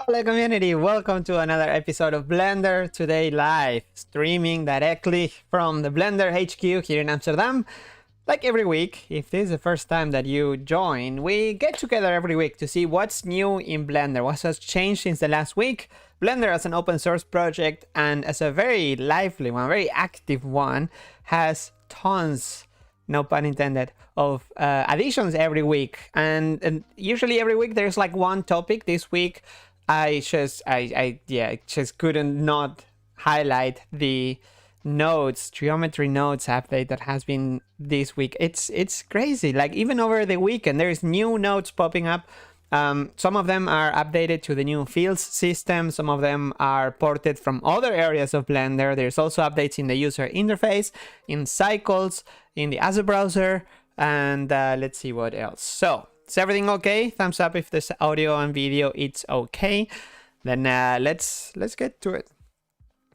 Hello community, welcome to another episode of Blender Today Live, streaming directly from the Blender HQ here in Amsterdam. Like every week, if this is the first time that you join, we get together every week to see what's new in Blender, what has changed since the last week. Blender as an open source project and as a very lively one, very active one, has tons, no pun intended, of additions every week. And usually every week there's like one topic. This week I just couldn't not highlight the nodes, geometry nodes update that has been this week. It's crazy. Like even over the weekend there's new nodes popping up. Some of them are updated to the new fields system. Some of them are ported from other areas of Blender. There's also updates in the user interface, in cycles, in the asset browser, and let's see what else. So is everything okay? Thumbs up if this audio and video it's okay. Then let's get to it.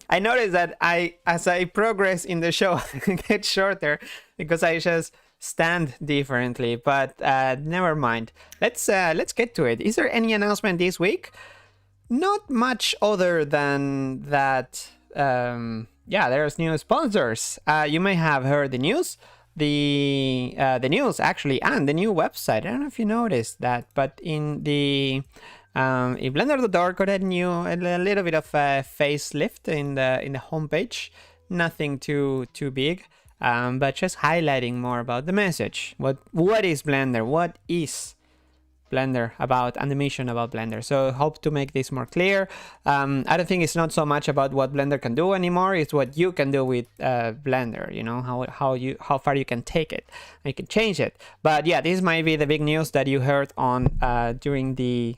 I noticed that as I progress in the show, it gets shorter because I just stand differently, but never mind. Let's get to it. Is there any announcement this week? Not much other than that. Yeah, there's new sponsors. You may have heard the news. The news actually, and the new website. I don't know if you noticed that, but in the in Blender.org got a little bit of a facelift in the homepage. Nothing too big, but just highlighting more about the message. What is Blender? What is Blender about, and the mission about Blender? So hope to make this more clear. I don't think it's not so much about what Blender can do anymore. It's what you can do with Blender. You know, how far you can take it. You can change it. But yeah, this might be the big news that you heard on during the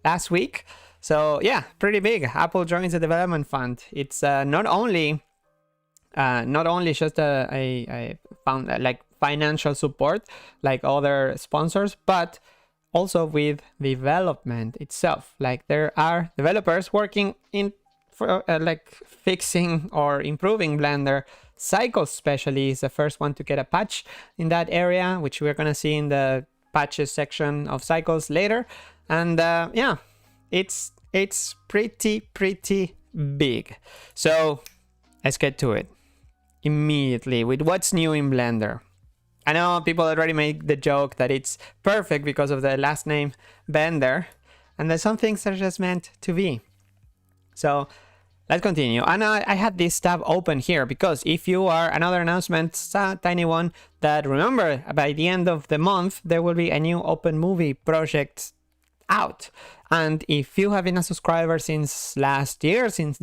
last week. So yeah, pretty big. Apple joins the development fund. It's not only just a like financial support like other sponsors, but also with development itself. Like there are developers working for like fixing or improving Blender. Cycles especially is the first one to get a patch in that area, which we're gonna see in the patches section of Cycles later. And yeah, it's pretty big. So let's get to it immediately with what's new in Blender. I know people already make the joke that it's perfect because of the last name Bender, and that some things are just meant to be. So let's continue. And I had this tab open here because if you are another announcement, a tiny one, that remember by the end of the month there will be a new open movie project out. And if you have been a subscriber since last year, since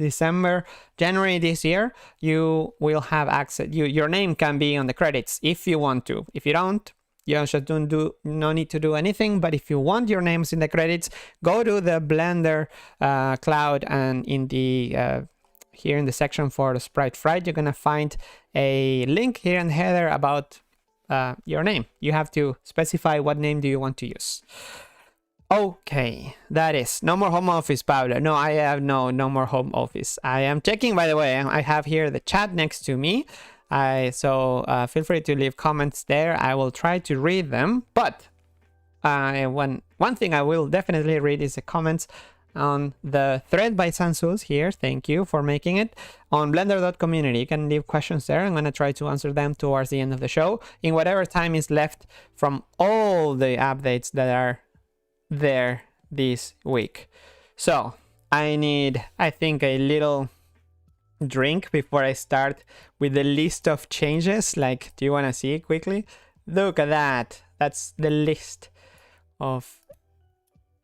January this year, you will have access. Your name can be on the credits if you want to. If you don't, you just no need to do anything. But if you want your names in the credits, go to the Blender cloud, and in the here in the section for the Sprite Fright, you're gonna find a link here in the header about your name. You have to specify what name do you want to use. Okay, that is no more home office, Pablo. No, I have no more home office. I am checking, by the way. I have here the chat next to me. So feel free to leave comments there. I will try to read them. But one thing I will definitely read is the comments on the thread by Sansus here. Thank you for making it on Blender.community. You can leave questions there. I'm gonna try to answer them towards the end of the show in whatever time is left from all the updates that are there this week. So I need, I think, a little drink before I start with the list of changes. Like, do you want to see it quickly? Look at that. That's the list of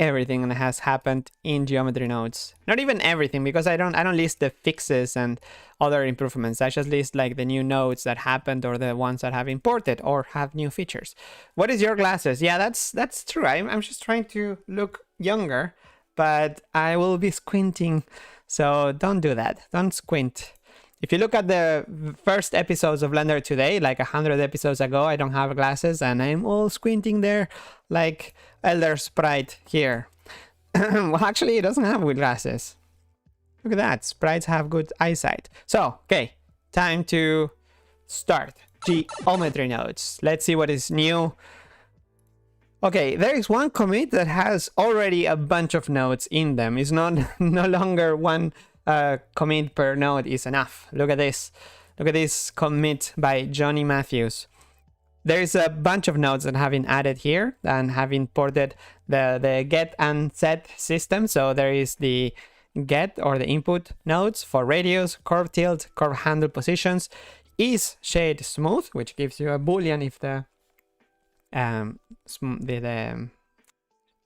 everything that has happened in geometry nodes. Not even everything, because I don't list the fixes and other improvements. I just list like the new nodes that happened or the ones that have imported or have new features. What is your glasses? Yeah, that's true. I'm just trying to look younger, but I will be squinting, so don't do that. Don't squint. If you look at the first episodes of Blender Today, like 100 episodes ago, I don't have glasses and I'm all squinting there like Elder Sprite here. Well, actually, it doesn't have good glasses. Look at that. Sprites have good eyesight. So, okay, time to start geometry nodes. Let's see what is new. Okay, there is one commit that has already a bunch of nodes in them. It's not no longer one commit per node is enough. Look at this. Look at this commit by Johnny Matthews. There's a bunch of nodes that have been added here and have imported the get and set system. So there is the get or the input nodes for radius, curve tilt, curve handle positions, is shade smooth, which gives you a boolean if the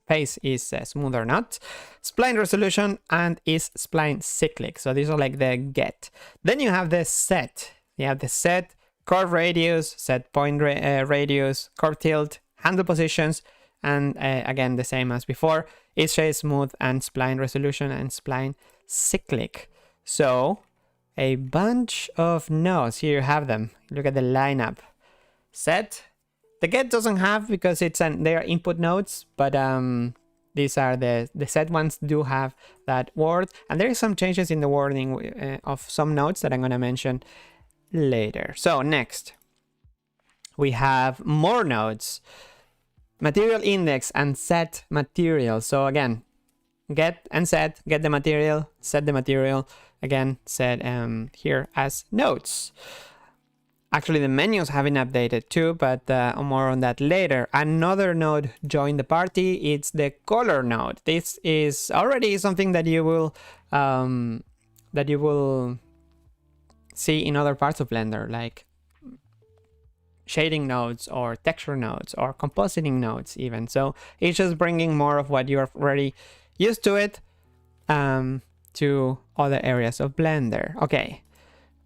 face is smooth or not, spline resolution, and is spline cyclic. So these are like the get. Then you have the set. You have the set, curve radius, set point radius, curve tilt, handle positions, and again the same as before, is shade smooth and spline resolution and spline cyclic. So a bunch of nodes. Here you have them. Look at the lineup. Set. The get doesn't have because they are input nodes, but these are the set ones do have that word, and there is some changes in the wording of some nodes that I'm going to mention later. So next we have more nodes, material index and set material. So again, get and set, get the material, set the material, again set here as nodes. Actually, the menus have been updated too, but more on that later. Another node joined the party. It's the color node. This is already something that you will see in other parts of Blender, like shading nodes or texture nodes or compositing nodes even. So it's just bringing more of what you're already used to it to other areas of Blender. Okay,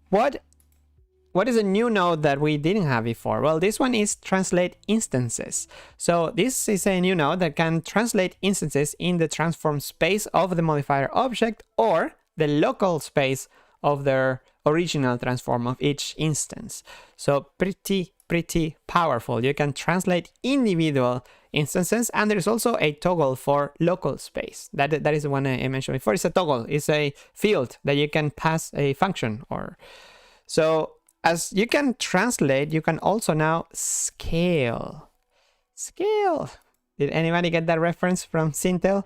what is a new node that we didn't have before? Well, this one is translate instances. So this is a new node that can translate instances in the transform space of the modifier object or the local space of their original transform of each instance. So pretty powerful. You can translate individual instances, and there's also a toggle for local space. That is the one I mentioned before. It's a toggle. It's a field that you can pass a function or so. As you can translate, you can also now scale. Scale. Did anybody get that reference from Sintel?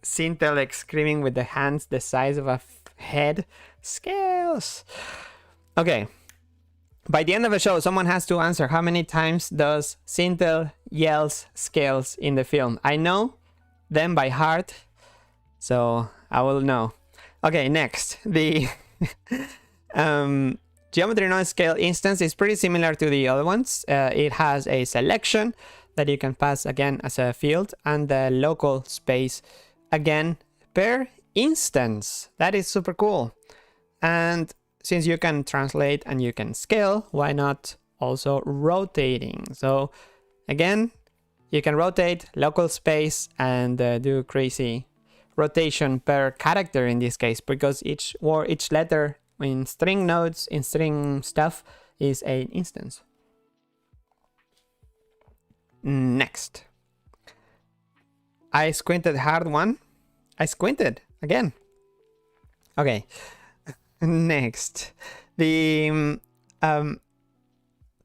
Sintel like screaming with the hands the size of a head. Scales. Okay. By the end of the show, someone has to answer how many times does Sintel yells scales in the film. I know them by heart, so I will know. Okay, next. The geometry node scale instance is pretty similar to the other ones. It has a selection that you can pass again as a field and the local space again per instance. That is super cool. And since you can translate and you can scale, why not also rotating? So again, you can rotate local space and do crazy rotation per character in this case, because each letter in string nodes, in string stuff, is an instance. Next. I squinted hard one. I squinted again. Okay. Next. The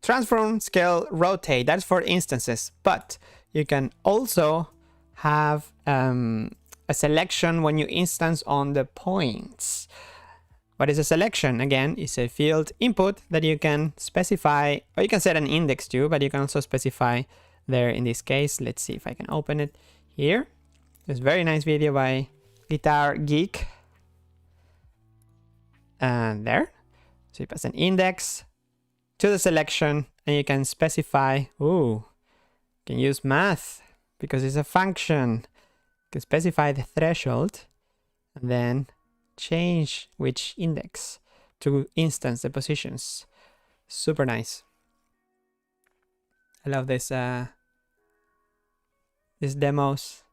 transform, scale, rotate. That's for instances. But you can also have a selection when you instance on the points. What is a selection? Again, it's a field input that you can specify, or you can set an index to, but you can also specify there in this case. Let's see if I can open it here. There's a very nice video by Guitar Geek. And there. So you pass an index to the selection and you can specify, you can use math because it's a function. You can specify the threshold and then change which index to instance the positions. Super nice. I love this these demos.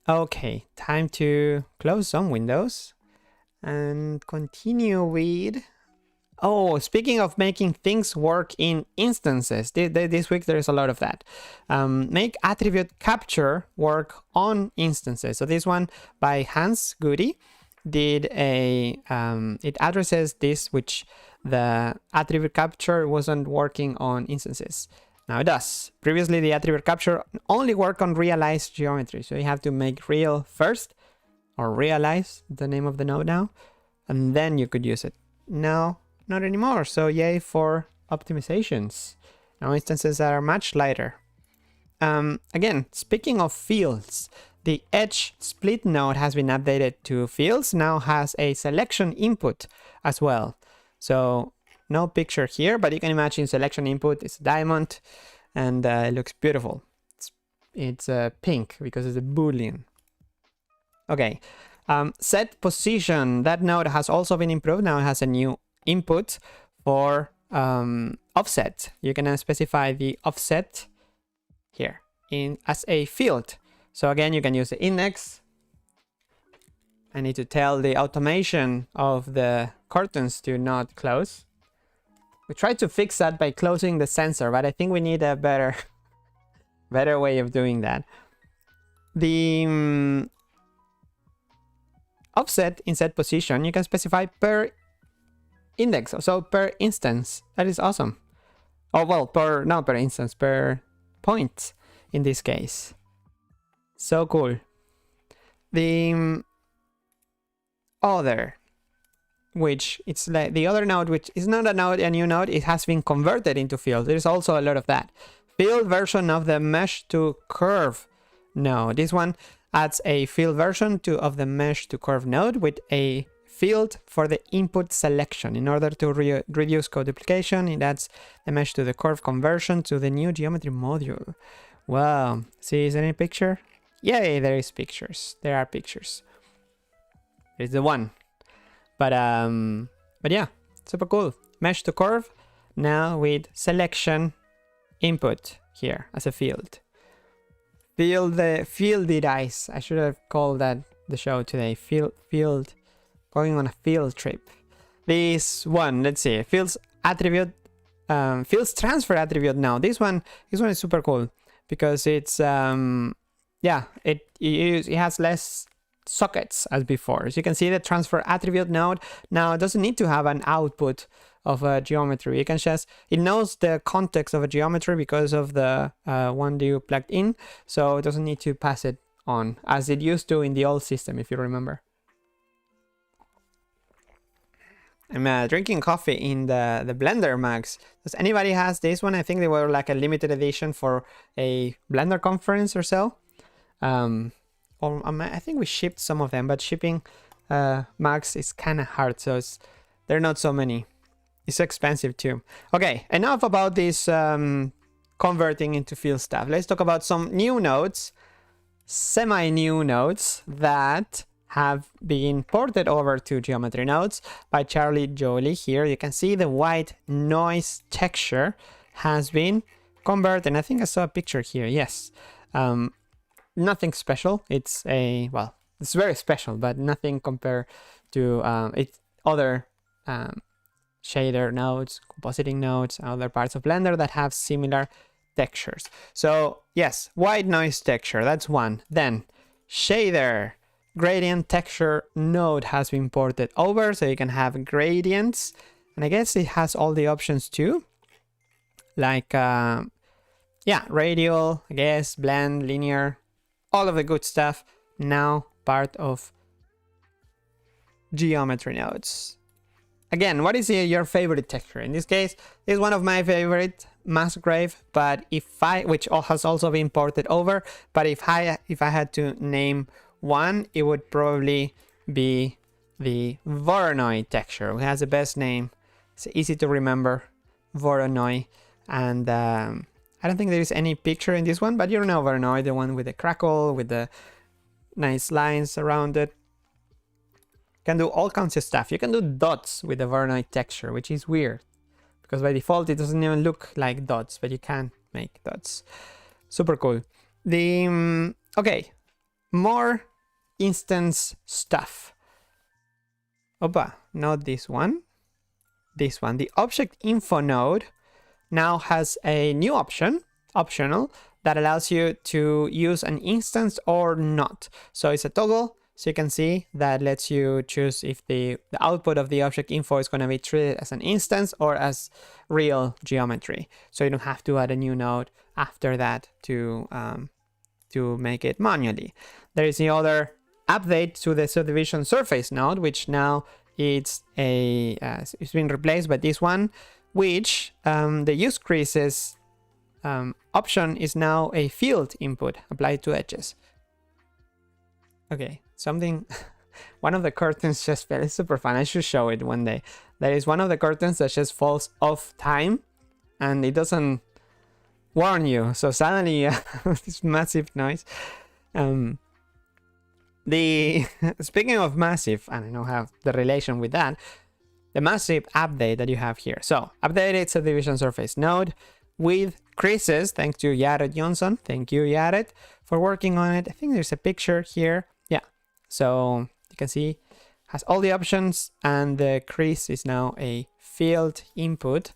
Okay, time to close some windows and continue with speaking of making things work in instances, this week there is a lot of that. Make attribute capture work on instances. So this one by Hans Goody did it addresses this, which the attribute capture wasn't working on instances. Now it does. Previously, the attribute capture only worked on realized geometry. So you have to make real first, or realize the name of the node now, and then you could use it. No, not anymore. So yay for optimizations. Now instances are much lighter. Again, speaking of fields, the Edgesplit node has been updated to fields, now has a selection input as well. So no picture here, but you can imagine selection input is a diamond, and it looks beautiful. It's pink because it's a boolean. Okay, SetPosition, that node has also been improved. Now it has a new input for offset. You can specify the offset here as a field. So again, you can use the index. I need to tell the automation of the curtains to not close. We tried to fix that by closing the sensor, but I think we need a better way of doing that. The offset in SetPosition, you can specify per index, so per instance. That is awesome. Oh, well, not per instance, per point in this case. So cool. The other, which it's like the other node, which is not a new node, it has been converted into field. There's also a lot of that. Field version of the mesh to curve node. This one adds a field version of the mesh to curve node with a field for the input selection. In order to reduce code duplication, it adds the mesh to the curve conversion to the new geometry module. Wow. See, is there any picture? Yay, there is pictures. There are pictures. There's the one. But yeah, super cool. Mesh to curve now with selection input here as a field. Fieldy dice. I should have called that the show today. Field. Going on a field trip. This one, let's see. Fields attribute. Fields transfer attribute now. This one is super cool because it's yeah, it has less sockets as before. As you can see, the transfer attribute node now doesn't need to have an output of a geometry. You can just, it knows the context of a geometry because of the one that you plugged in, so it doesn't need to pass it on as it used to in the old system, if you remember. I'm drinking coffee in the Blender mugs. Does anybody has this one? I think they were like a limited edition for a Blender conference or so. I think we shipped some of them, but shipping mugs is kind of hard, so there are not so many. It's expensive too. Okay, enough about this converting into field stuff. Let's talk about some new nodes, semi-new nodes that have been ported over to geometry nodes by Charlie Jolie. Here you can see the white noise texture has been converted. I think I saw a picture here. Yes. Nothing special. It's it's very special, but nothing compared to its other shader nodes, compositing nodes, other parts of Blender that have similar textures. So yes, white noise texture, that's one. Then shader gradient texture node has been ported over, so you can have gradients, and I guess it has all the options too, like yeah, radial, I guess, blend, linear, all of the good stuff now part of geometry nodes. Again, what is your favorite texture? In this case, this is one of my favorite, Massgrave, but which has also been ported over, but if I had to name one, it would probably be the Voronoi texture. It has the best name. It's easy to remember, Voronoi. And I don't think there is any picture in this one, but you know Voronoi, the one with the crackle, with the nice lines around it. You can do all kinds of stuff. You can do dots with the Voronoi texture, which is weird, because by default it doesn't even look like dots, but you can make dots. Super cool. Okay, more instance stuff. Opa, not this one. This one. The object info node now has a new optional that allows you to use an instance or not. So it's a toggle. So you can see that lets you choose if the output of the object info is going to be treated as an instance or as real geometry. So you don't have to add a new node after that to make it manually. There is the other update to the Subdivision Surface node, which now it's been replaced by this one, which the use creases option is now a field input applied to edges. Okay, something, one of the curtains just fell. It's super fun. I should show it one day. There is one of the curtains that just falls off time and it doesn't warn you. So suddenly this massive noise. Speaking of massive, and I don't have the relation with that, the massive update that you have here. So updated Subdivision Surface node with creases, thanks to Jared Johnson. Thank you, Jared, for working on it. I think there's a picture here. Yeah, so you can see has all the options and the crease is now a field input.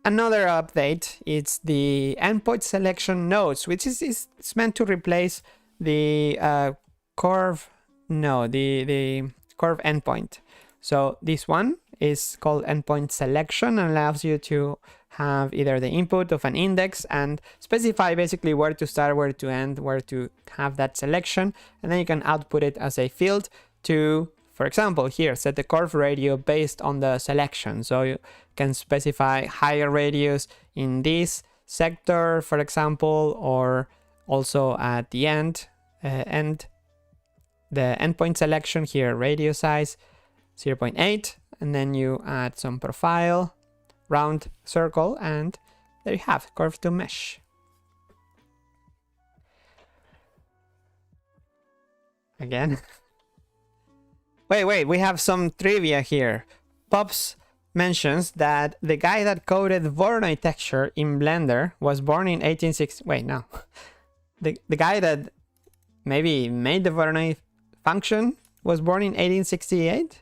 Another update is the endpoint selection nodes, which is meant to replace the curve node, the curve endpoint. So this one is called endpoint selection and allows you to have either the input of an index and specify basically where to start, where to end, where to have that selection, and then you can output it as a field to, for example, here, set the curve radius based on the selection. So you can specify higher radius in this sector, for example, or also at the end, the endpoint selection here, radius size 0.8, and then you add some profile, round circle, and there you have curve to mesh. Again. Wait, we have some trivia here. Pops mentions that the guy that coded Voronoi texture in Blender was born in 1860. Wait, no. The guy that maybe made the Voronoi function was born in 1868?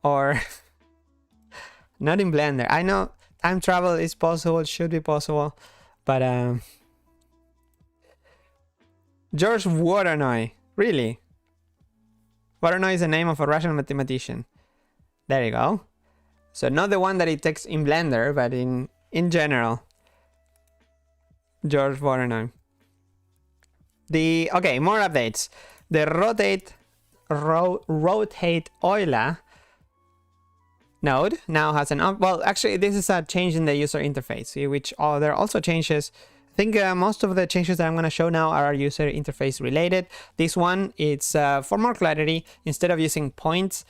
Or not in Blender. I know time travel is possible, should be possible, but George Voronoi, really? Voronoi is the name of a Russian mathematician. There you go. So not the one that it takes in Blender, but in general. George Voronoi. Okay, more updates. The rotate Hola node now has well, actually this is a change in the user interface, which there are also changes. I think most of the changes that I'm going to show now are user interface related. This one, it's for more clarity, instead of using points,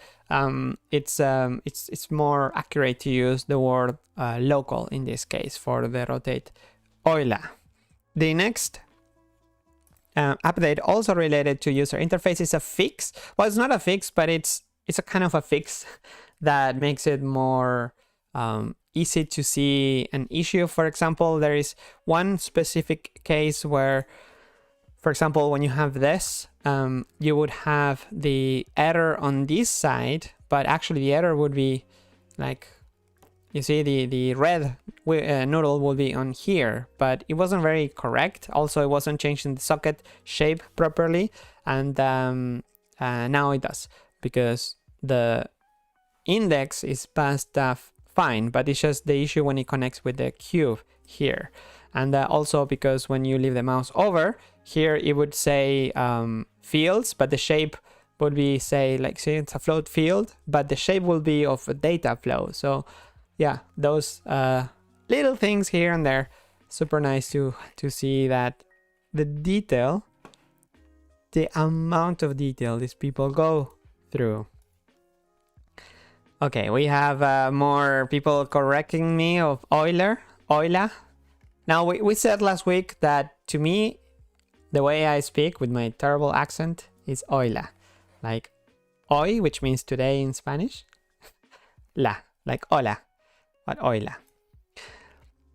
it's more accurate to use the word local in this case for the rotate Hola. The next update also related to user interface is a fix. Well, it's not a fix, but it's a kind of a fix that makes it more easy to see an issue. For example, there is one specific case where, for example, when you have this, you would have the error on this side, but actually the error would be like, you see the red noodle will be on here, but it wasn't very correct. Also, it wasn't changing the socket shape properly, and now it does, because the index is passed fine, but it's just the issue when it connects with the cube here. And also because when you leave the mouse over, here it would say fields, but the shape would be, say it's a float field, but the shape will be of a data flow. So yeah, those little things here and there, super nice to see that the detail, the amount of detail these people go through. Okay, we have more people correcting me of Hola. Now, we said last week that to me, the way I speak with my terrible accent is Hola. Like hoy, which means today in Spanish. La, like hola, but Hola.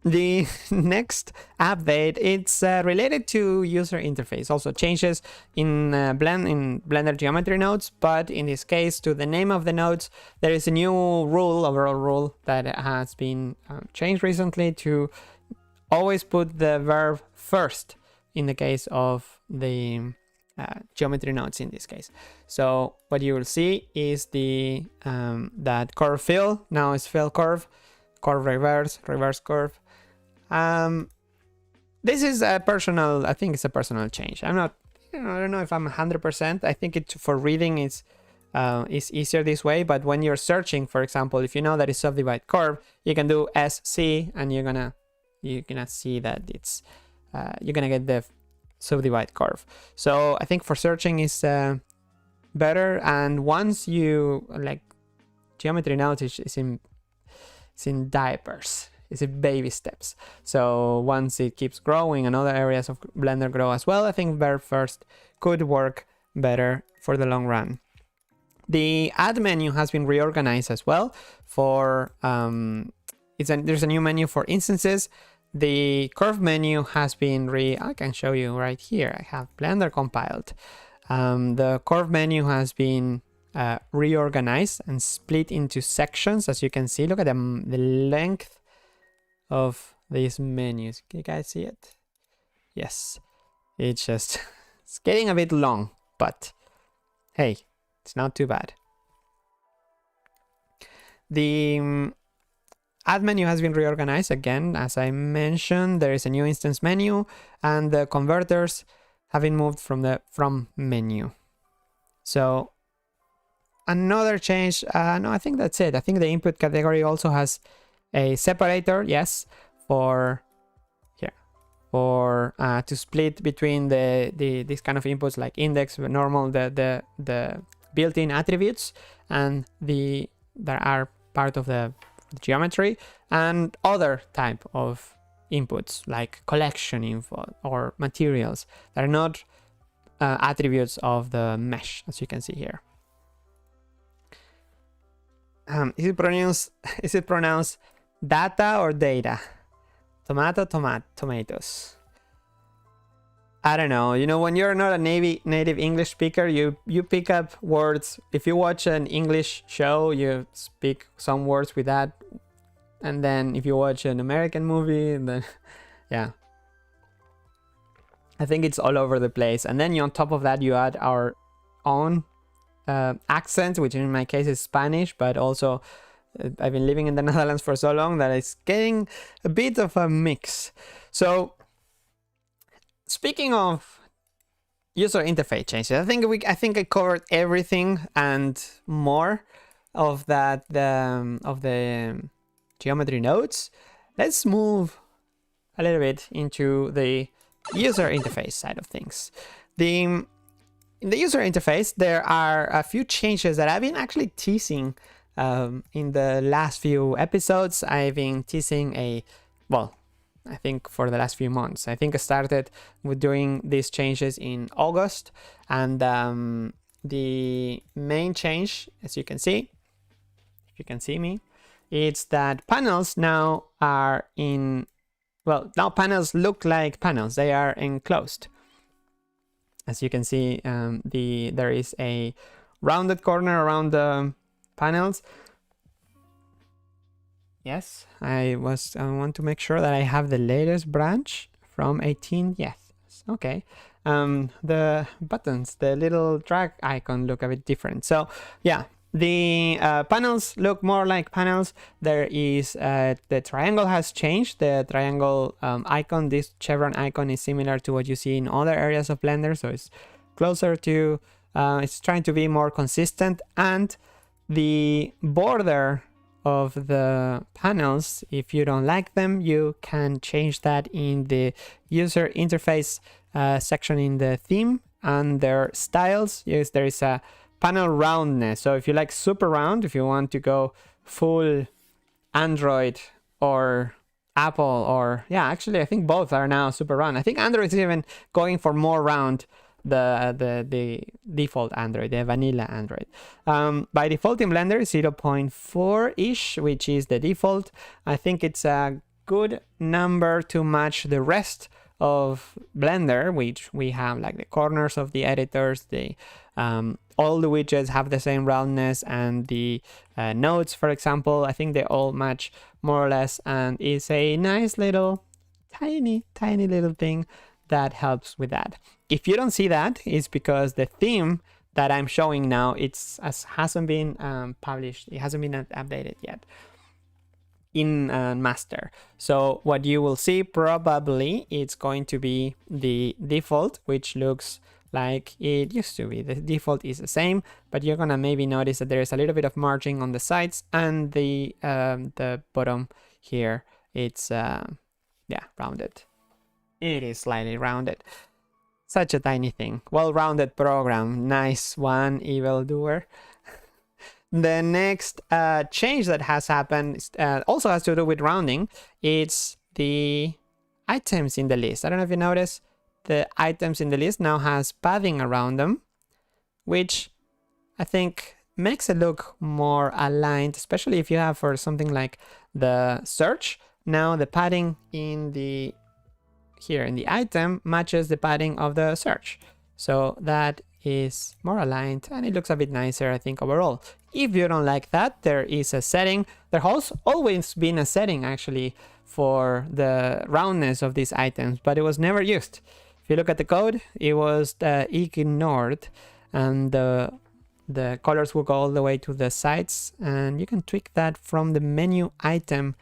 The next update, it's related to user interface. Also changes in Blender geometry nodes, but in this case to the name of the nodes. There is a new overall rule that has been changed recently to always put the verb first in the case of the geometry nodes in this case. So what you will see is the that curve fill now is fill curve, curve reverse, reverse curve. This is a personal, I think it's a personal change. I'm not, I don't know if I'm 100%. I think it for reading is easier this way, but when you're searching, for example, if you know that it's subdivide curve, you can do SC and you're gonna see that it's you're gonna get the subdivide curve. So I think for searching is better, and once you like geometry nodes is in diapers. It's in baby steps. So once it keeps growing and other areas of Blender grow as well, I think Bear First could work better for the long run. The add menu has been reorganized as well for there's a new menu for instances. The curve menu has been I can show you right here. I have Blender compiled. The curve menu has been reorganized and split into sections. As you can see, look at the length of these menus. Can you guys see it? Yes, it's just it's getting a bit long, but hey, it's not too bad. The add menu has been reorganized again. As I mentioned, there is a new instance menu, and the converters have been moved from the from menu. So another change, no, I think that's it. I think the input category also has a separator, yes, for here, for to split between these kind of inputs like index, normal, the built-in attributes, and that are part of the geometry, and other type of inputs like collection info or materials that are not attributes of the mesh, as you can see here. Is it pronounced data or data? Tomatoes. I don't know. You know, when you're not a native English speaker, you pick up words. If you watch an English show, you speak some words with that. And then if you watch an American movie, then yeah. I think it's all over the place. And then on top of that, you add our own accent, which in my case is Spanish, but also I've been living in the Netherlands for so long that it's getting a bit of a mix. So speaking of user interface changes, I think I covered everything and more of that of the geometry nodes. Let's move a little bit into the user interface side of things. In the user interface, there are a few changes that I've been actually teasing in the last few episodes. I've been teasing I think for the last few months. I think I started with doing these changes in August, and the main change, as you can see, if you can see me, it's that panels now are now panels look like panels. They are enclosed. As you can see, there is a rounded corner around the panels. Yes, I want to make sure that I have the latest branch from 18. Yes, okay. The buttons, the little drag icon look a bit different. So yeah, the panels look more like panels. There is the triangle has changed. The triangle icon, this chevron icon, is similar to what you see in other areas of Blender. So it's closer to, it's trying to be more consistent. And the border of the panels, if you don't like them, you can change that in the user interface section in the theme. Under styles, yes, there is a panel roundness. So if you like super round, if you want to go full Android or Apple, or yeah, actually I think both are now super round. I think Android is even going for more round, the default Android, the vanilla Android. By default in Blender 0.4-ish, which is the default. I think it's a good number to match the rest of Blender, which we have like the corners of the editors, the all the widgets have the same roundness, and the nodes, for example, I think they all match more or less, and it's a nice little tiny little thing that helps with that. If you don't see that, it's because the theme that I'm showing now, hasn't been published. It hasn't been updated yet in master. So what you will see probably it's going to be the default, which looks like it used to be. The default is the same, but you're gonna maybe notice that there is a little bit of margin on the sides, and the bottom here, it's yeah, rounded. It is slightly rounded. Such a tiny thing. Well-rounded program. Nice one, evildoer. The next change that has happened also has to do with rounding. It's the items in the list. I don't know if you notice, the items in the list now has padding around them, which I think makes it look more aligned, especially if you have for something like the search. Now the padding in the here in the item matches the padding of the search. So that is more aligned and it looks a bit nicer, I think, overall. If you don't like that, there is a setting. There has always been a setting actually for the roundness of these items, but it was never used. If you look at the code, it was ignored, and the colors will go all the way to the sides, and you can tweak that from the menu item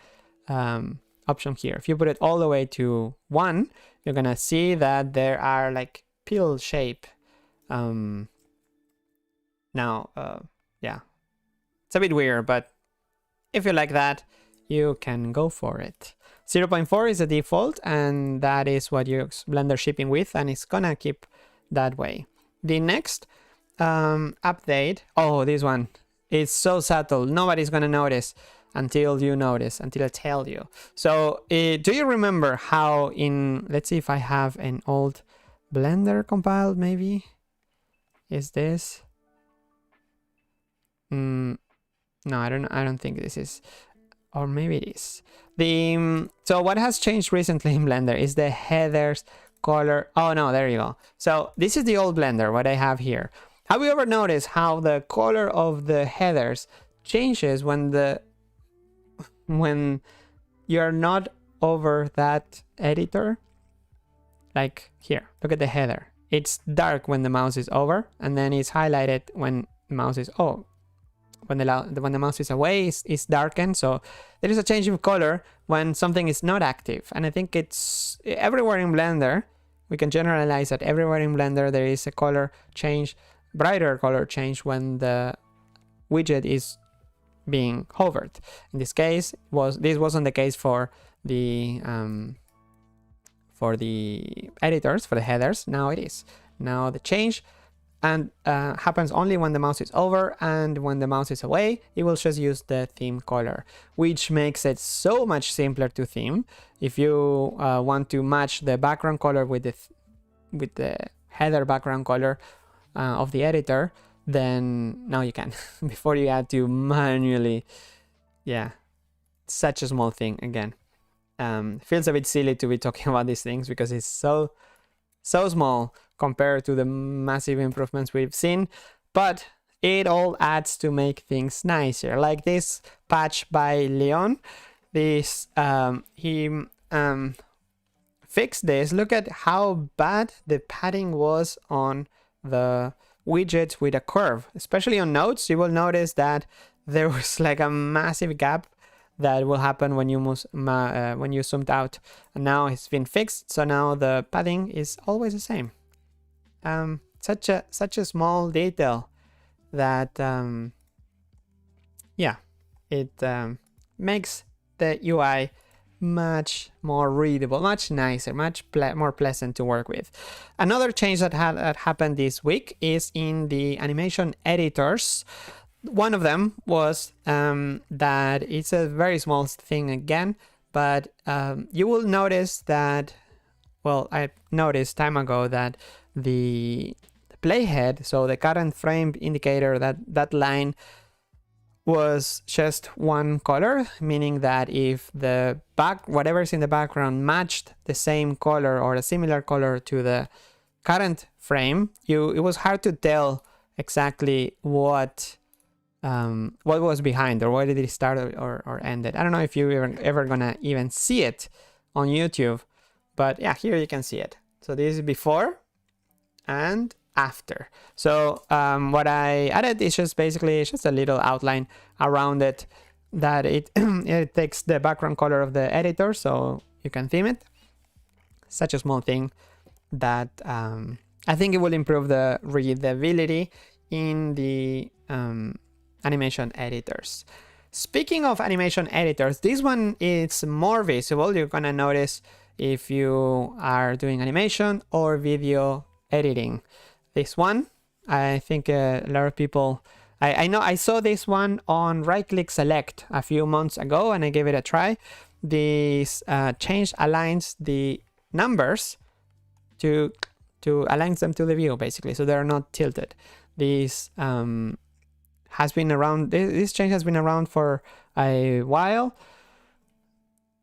option here. If you put it all the way to 1, you're gonna see that there are like pill shape. Yeah, it's a bit weird, but if you like that, you can go for it. 0.4 is the default, and that is what you're Blender shipping with, and it's gonna keep that way. The next update, oh, this one, it's so subtle, nobody's gonna notice until you notice, until I tell you. So do you remember how in, let's see if I have an old Blender compiled, maybe? Is this? No, I don't think this is, or maybe it is. So what has changed recently in Blender is the headers color. Oh no, there you go. So this is the old Blender, what I have here. Have you ever noticed how the color of the headers changes when you're not over that editor? Like here, look at the header. It's dark when the mouse is over, and then it's highlighted when the mouse is when the mouse is away, it's darkened. So there is a change of color when something is not active, and I think it's everywhere in Blender. We can generalize that everywhere in Blender there is a color change, brighter color change when the widget is being hovered. In this case, this wasn't the case for the editors, for the headers. Now it is. Now the change and happens only when the mouse is over, and when the mouse is away, it will just use the theme color, which makes it so much simpler to theme. If you want to match the background color with the header background color of the editor, then now you can. Before you had to manually, yeah, such a small thing again. Feels a bit silly to be talking about these things because it's so small compared to the massive improvements we've seen, but it all adds to make things nicer. Like this patch by Leon, this he fixed this. Look at how bad the padding was on the widgets with a curve, especially on nodes. You will notice that there was like a massive gap that will happen when you zoomed out, and now it's been fixed. So now the padding is always the same. Such a small detail that yeah, it makes the UI much more readable, much nicer, much more pleasant to work with. Another change that happened this week is in the animation editors. One of them was that it's a very small thing again, but you will notice that, well, I noticed time ago that the playhead, so the current frame indicator, that line was just one color, meaning that if the whatever's in the background matched the same color or a similar color to the current frame, it was hard to tell exactly what was behind, or where did it start or ended. I don't know if you're ever gonna even see it on YouTube, but yeah, here you can see it. So this is before and after. So what I added is just basically just a little outline around it that it it takes the background color of the editor, so you can theme it. Such a small thing that I think it will improve the readability in the animation editors. Speaking of animation editors, this one is more visible. You're gonna notice if you are doing animation or video editing. This one, I think a lot of people, I know I saw this one on right-click select a few months ago and I gave it a try. This change aligns the numbers to align them to the view, basically, so they're not tilted. This has been around, this change has been around for a while,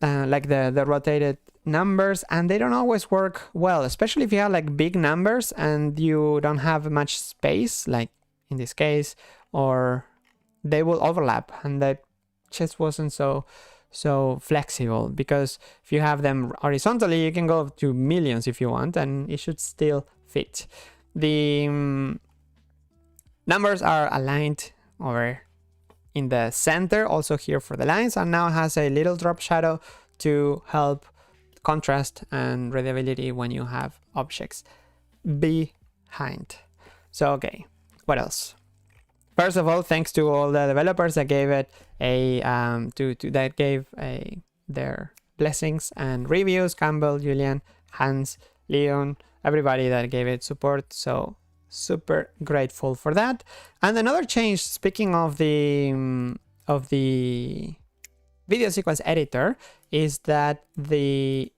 like the rotated numbers, and they don't always work well, especially if you have like big numbers and you don't have much space, like in this case, or they will overlap, and that just wasn't so flexible, because if you have them horizontally you can go to millions if you want and it should still fit. The numbers are aligned over in the center, also here for the lines, and now has a little drop shadow to help contrast and readability when you have objects behind. So okay, what else? First of all, thanks to all the developers that gave it a their blessings and reviews. Campbell, Julian, Hans, Leon, everybody that gave it support. So super grateful for that. And another change, speaking of the video sequence editor, is that in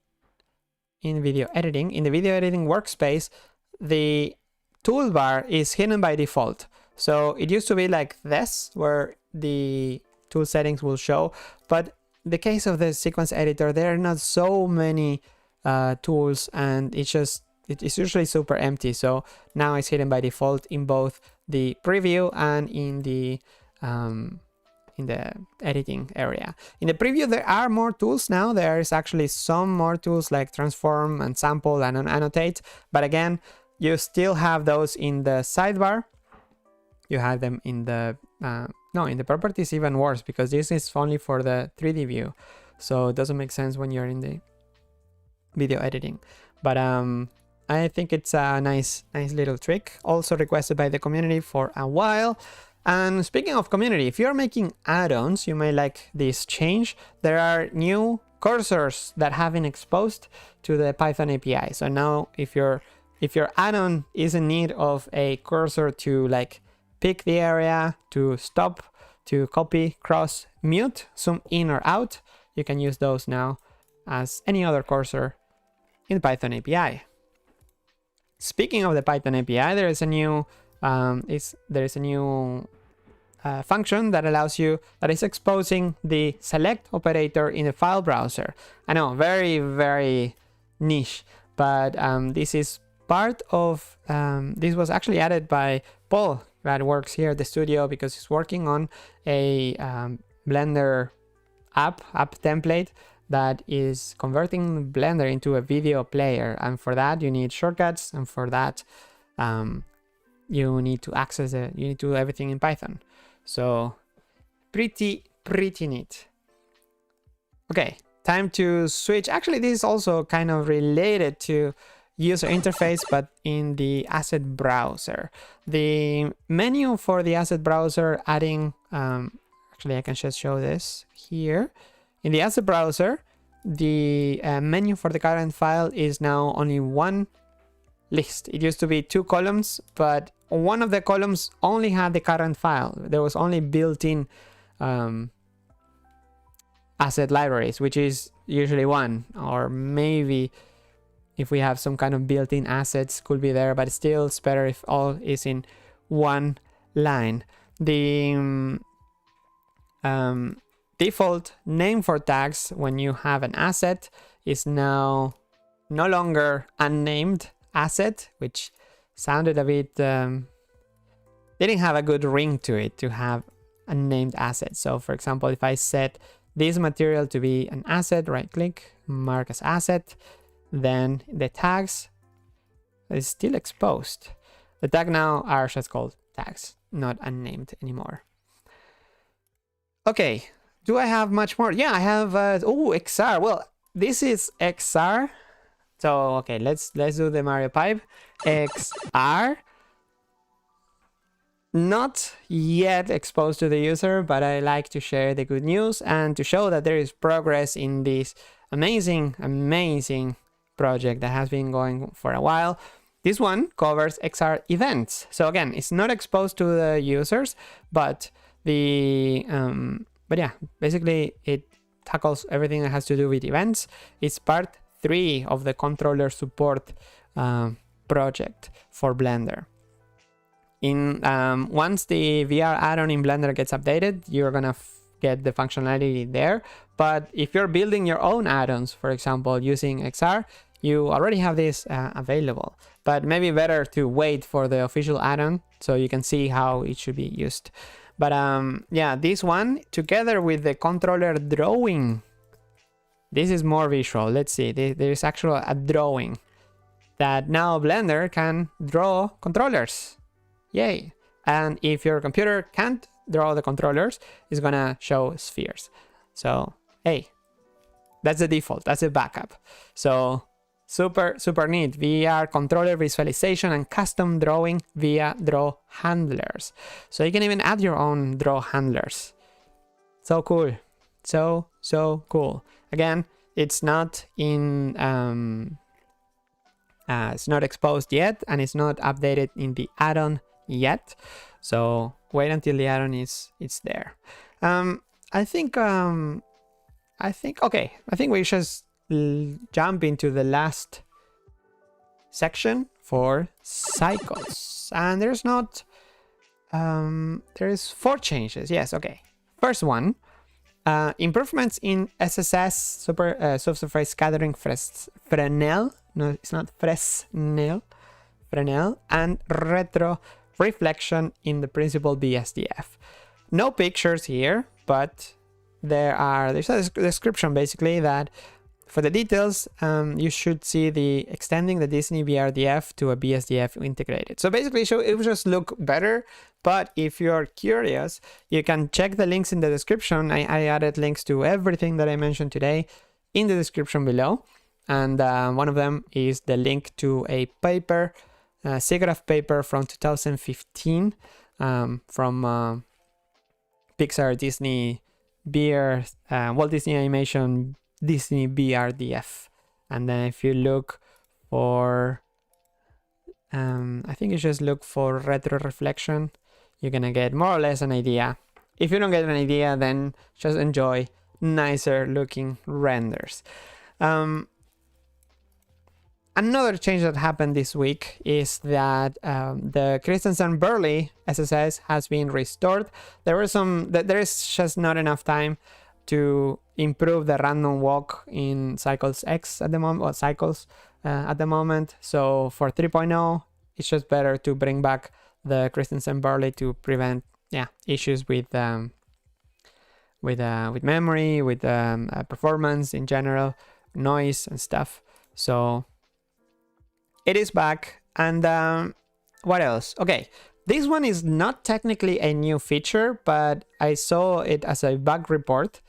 the video editing workspace, the toolbar is hidden by default. So it used to be like this, where the tool settings will show, but in the case of the sequence editor, there are not so many tools, and it's usually super empty. So now it's hidden by default in both the preview and in the editing area. In the preview, there are more tools now. There is actually some more tools like transform and sample and annotate, but again, you still have those in the sidebar. You have them in the in the properties, even worse, because this is only for the 3D view, so it doesn't make sense when you're in the video editing. But I think it's a nice little trick, also requested by the community for a while. And speaking of community, if you're making add-ons, you may like this change. There are new cursors that have been exposed to the Python API. So now if your add-on is in need of a cursor to like pick the area, to stop, to copy, cross, mute, zoom in or out, you can use those now as any other cursor in the Python API. Speaking of the Python API, there is a new function that allows you, that is exposing the select operator in the file browser. I know, very, very niche, but this is part of, this was actually added by Paul, that works here at the studio, because he's working on a Blender app template that is converting Blender into a video player. And for that, you need shortcuts, and for that, you need to access it. You need to do everything in Python. So pretty neat. Okay, time to switch. Actually, this is also kind of related to user interface, but in the asset browser. The menu for the asset browser, adding, actually I can just show this here. In the asset browser, the menu for the current file is now only one list. It used to be 2 columns, but one of the columns only had the current file. There was only built-in asset libraries, which is usually 1, or maybe if we have some kind of built-in assets could be there, but still it's better if all is in one line. The default name for tags when you have an asset is now no longer unnamed asset, which sounded a bit, didn't have a good ring to it to have unnamed asset. So for example, if I set this material to be an asset, right click, mark as asset, then the tags It's still exposed. The tag now are just called tags, not unnamed anymore. Okay, do I have much more? Yeah, I have, XR. Well, this is XR. So, okay, let's do the Mario pipe. XR. Not yet exposed to the user, but I like to share the good news and to show that there is progress in this amazing project that has been going for a while. This one covers XR events. So again, it's not exposed to the users, but yeah, basically it tackles everything that has to do with events. It's part 3 of the controller support project for Blender. Once the VR add-on in Blender gets updated, you're gonna get the functionality there. But if you're building your own add-ons, for example, using XR, you already have this available. But maybe better to wait for the official add-on so you can see how it should be used. But yeah, this one together with the controller drawing, this is more visual. Let's see, there's actually a drawing that now Blender can draw controllers. Yay. And if your computer can't draw the controllers, it's gonna show spheres. So hey, that's the default, that's a backup. So super neat. VR controller visualization and custom drawing via draw handlers. So you can even add your own draw handlers. So cool. So cool. Again, it's not in it's not exposed yet, and it's not updated in the add-on yet, so wait until the add-on is there. I think we just jump into the last section for cycles, and there's 4 changes. Yes, okay. First one, improvements in SSS subsurface scattering Fresnel. No, it's not Fresnel. Fresnel and retro reflection in the principal BSDF. No pictures here, but there's a description basically that for the details, you should see the extending the Disney BRDF to a BSDF integrated. So basically, it will just look better. But if you're curious, you can check the links in the description. I added links to everything that I mentioned today in the description below. And one of them is the link to a paper, SIGGRAPH paper from 2015 from Pixar, Disney, Beer, Walt Disney Animation, Disney BRDF. And then if you look for, I think you just look for retro reflection, you're gonna get more or less an idea. If you don't get an idea, then just enjoy nicer looking renders. Another change that happened this week is that the JensenBurley SSS has been restored. There is just not enough time to improve the random walk in Cycles X at the moment, or Cycles at the moment. So for 3.0, it's just better to bring back the JensenBurley to prevent issues with memory, with performance in general, noise and stuff. So it is back. And what else? Okay, this one is not technically a new feature, but I saw it as a bug report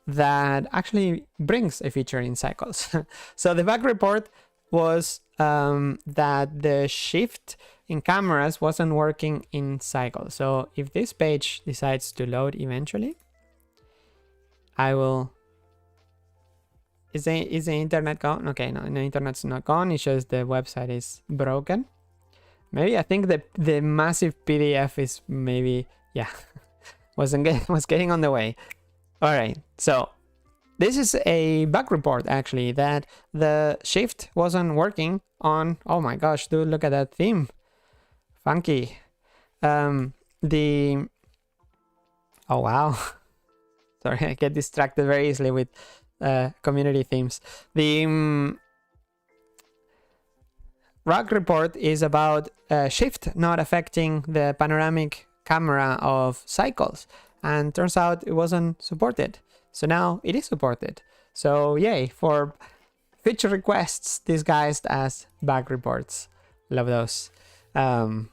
that actually brings a feature in Cycles. So the bug report was that the shift in cameras wasn't working in Cycles. So if this page decides to load eventually, I will... Is the internet gone? Okay, no, the internet's not gone. It's just the website is broken. Maybe I think the massive PDF is maybe, was getting on the way. All right, so this is a bug report actually that the shift wasn't working on. Oh my gosh, dude, look at that theme, funky. Oh wow, sorry, I get distracted very easily with community themes. The bug report is about shift not affecting the panoramic camera of Cycles, and turns out it wasn't supported. So now it is supported. So yay for feature requests disguised as bug reports. Love those. Well,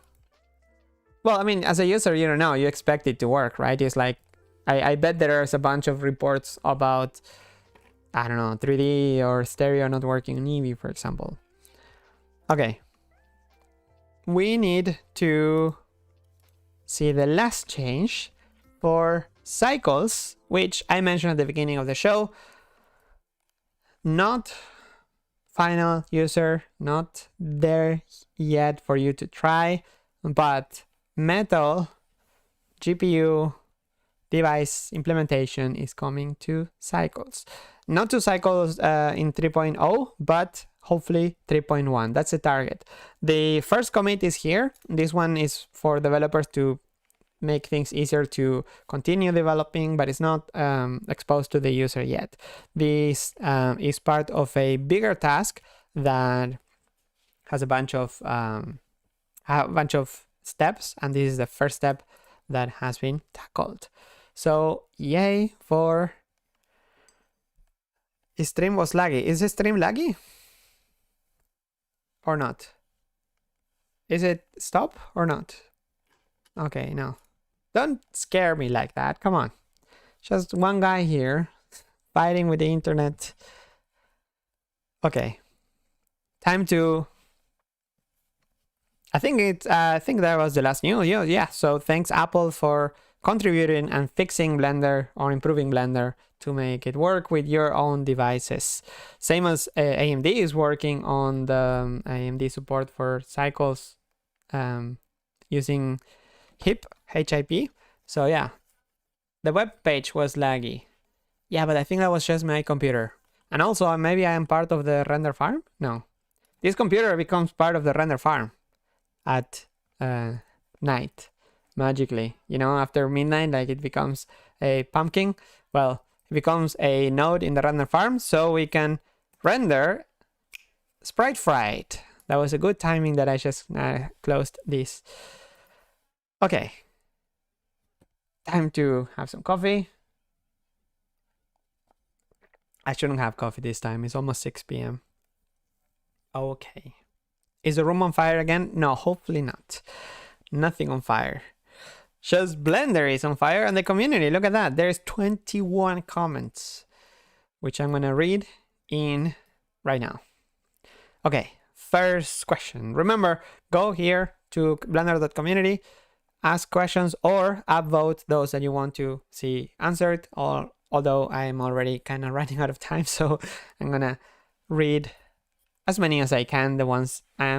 I mean, as a user, you don't know, you expect it to work, right? It's like, I bet there's a bunch of reports about, I don't know, 3D or stereo not working in Eevee, for example. Okay. We need to see the last change for cycles, which I mentioned at the beginning of the show. Not final user, not there yet for you to try, but Metal GPU device implementation is coming to cycles. Not to cycles in 3.0, but hopefully 3.1. That's the target. The first commit is here. This one is for developers to make things easier to continue developing, but it's not exposed to the user yet. This is part of a bigger task that has a bunch of steps, and this is the first step that has been tackled. So yay for... His stream was laggy. Is the stream laggy? Or not? Is it stop or not? Okay, no. Don't scare me like that. Come on. Just one guy here fighting with the internet. Okay. Time to... I think that was the last news. Yeah. So thanks Apple for contributing and fixing Blender or improving Blender to make it work with your own devices. Same as AMD is working on the AMD support for cycles using HIP. So yeah, the web page was laggy. Yeah, but I think that was just my computer. And also maybe I am part of the render farm? No. This computer becomes part of the render farm at night, magically. You know, after midnight, like it becomes a pumpkin. Well, it becomes a node in the render farm, so we can render Sprite Fright. That was a good timing that I just closed this. Okay. Time to have some coffee. I shouldn't have coffee this time. It's almost 6 p.m. Okay. Is the room on fire again? No, hopefully not. Nothing on fire. Just Blender is on fire and the community. Look at that. There's 21 comments, which I'm going to read in right now. Okay. First question. Remember, go here to blender.community, ask questions or upvote those that you want to see answered. Although I'm already kind of running out of time, so I'm going to read as many as I can. I'm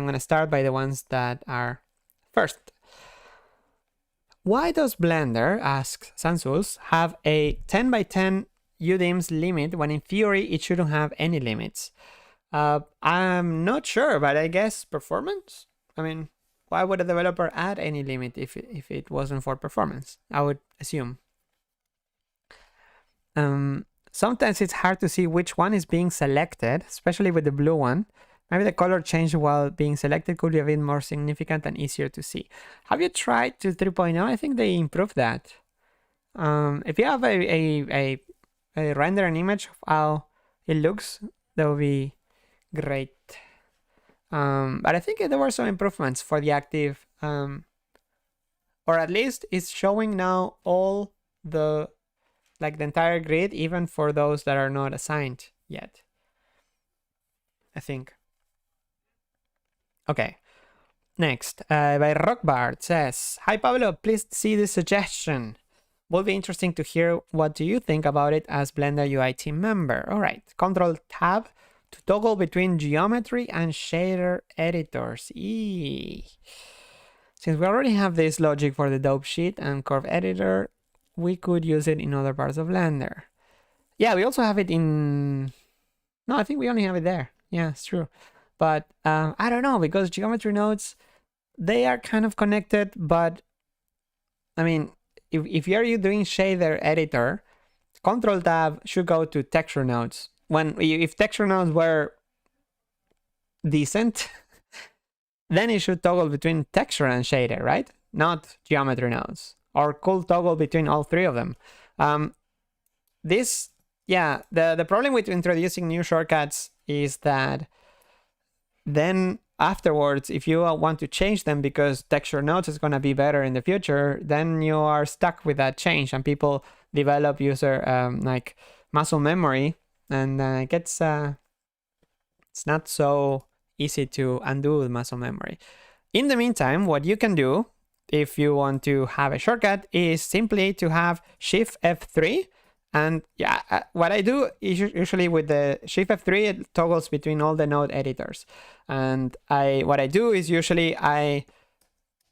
going to start by the ones that are first. Why does Blender, asks Sansuls, have a 10 by 10 UDIMS limit when in theory it shouldn't have any limits? I'm not sure, but I guess performance? I mean, why would a developer add any limit if it wasn't for performance? I would assume. Sometimes it's hard to see which one is being selected, especially with the blue one. Maybe the color change while being selected could be a bit more significant and easier to see. Have you tried to 3.0? I think they improved that. If you have a render an image of how it looks, that would be great. But I think there were some improvements for the active, or at least it's showing now all the entire grid, even for those that are not assigned yet, I think. Okay, next, by Rockbard says, "Hi Pablo, please see this suggestion. Will be interesting to hear what do you think about it as Blender UI team member." All right, Control Tab to toggle between geometry and shader editors. Since we already have this logic for the dope sheet and curve editor, we could use it in other parts of Blender. Yeah, we also have it in... No, I think we only have it there. Yeah, it's true. But I don't know, because geometry nodes, they are kind of connected, but I mean, if you're doing shader editor, Control Tab should go to texture nodes. If texture nodes were decent, then it should toggle between texture and shader, right? Not geometry nodes. Or could toggle between all three of them. The problem with introducing new shortcuts is that then afterwards, if you want to change them because texture nodes is going to be better in the future, then you are stuck with that change, and people develop user like muscle memory, and it gets it's not so easy to undo the muscle memory. In the meantime, what you can do if you want to have a shortcut is simply to have Shift F3. And yeah, what I do is usually with the Shift F3, it toggles between all the node editors. And what I do is usually I